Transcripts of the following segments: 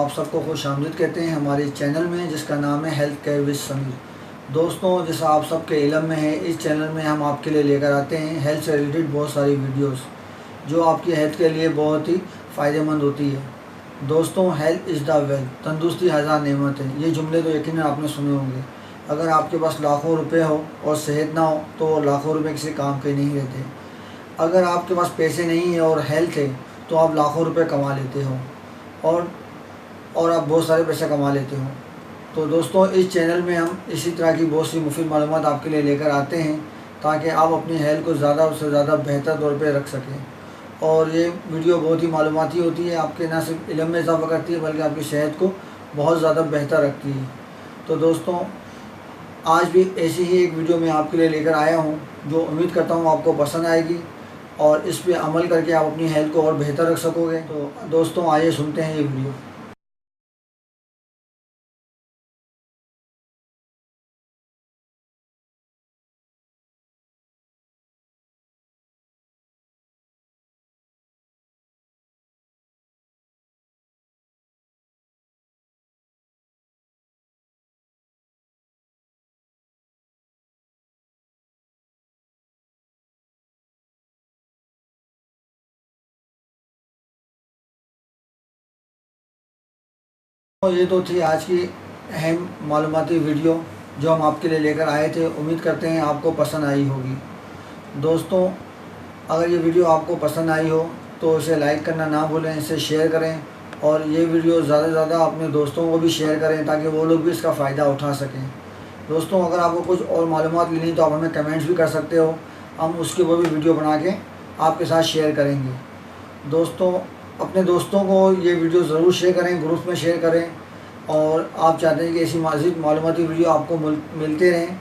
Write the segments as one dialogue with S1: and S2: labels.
S1: आप सबको खुशामदीद कहते हैं हमारे चैनल में, जिसका नाम है हेल्थ केयर विद समीर। दोस्तों, जैसा आप सबके इल्म में है, इस चैनल में हम आपके लिए लेकर आते हैं हेल्थ से रिलेटेड बहुत सारी वीडियोस जो आपकी हेल्थ के लिए बहुत ही फ़ायदेमंद होती है। दोस्तों, हेल्थ इज़ द वेल्थ, तंदुरुस्ती हज़ार नेमत है। ये जुमले तो यकीनन आपने सुने होंगे। अगर आपके पास लाखों रुपए हो और सेहत ना हो तो लाखों रुपए किसी काम के नहीं रहते। अगर आपके पास पैसे नहीं है और हेल्थ है तो आप लाखों रुपए कमा लेते हो और आप बहुत सारे पैसे कमा लेते हो। तो दोस्तों, इस चैनल में हम इसी तरह की बहुत सी मुफीद मालूमात आपके लिए लेकर आते हैं ताकि आप अपनी हेल्थ को ज़्यादा से ज़्यादा बेहतर तौर पे रख सकें। और ये वीडियो बहुत ही मालूमाती होती है, आपके ना सिर्फ इल्म में इजाफ़ा करती है बल्कि आपकी सेहत को बहुत ज़्यादा बेहतर रखती है। तो दोस्तों, आज भी ऐसी ही एक वीडियो मैं आपके लिए लेकर आया हूँ जो उम्मीद करता हूँ आपको पसंद आएगी और इस पर अमल करके आप अपनी हेल्थ को और बेहतर रख सकोगे। तो दोस्तों, आइए सुनते हैं ये वीडियो। तो ये तो थी आज की अहम मालूमाती वीडियो जो हम आपके लिए लेकर आए थे। उम्मीद करते हैं आपको पसंद आई होगी। दोस्तों, अगर ये वीडियो आपको पसंद आई हो तो इसे लाइक करना ना भूलें, इसे शेयर करें और ये वीडियो ज़्यादा से ज़्यादा अपने दोस्तों को भी शेयर करें ताकि वो लोग भी इसका फ़ायदा उठा सकें। दोस्तों, अगर आपको कुछ और मालूमात लेनी तो आप हमें कमेंट्स भी कर सकते हो, हम उसके ऊपर भी वीडियो बना के आपके साथ शेयर करेंगे। दोस्तों, अपने दोस्तों को ये वीडियो ज़रूर शेयर करें, ग्रुप में शेयर करें। और आप चाहते हैं कि ऐसी मज़ीद मालूमाती वीडियो आपको मिलते रहें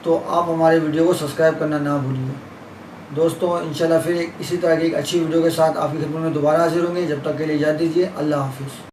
S1: तो आप हमारे वीडियो को सब्सक्राइब करना ना भूलिए। दोस्तों, इंशाल्लाह फिर इसी तरह की एक अच्छी वीडियो के साथ आपकी खिदमत में दोबारा हाजिर होंगे। जब तक के लिए इजाज़त दीजिए। अल्लाह हाफ़िज़।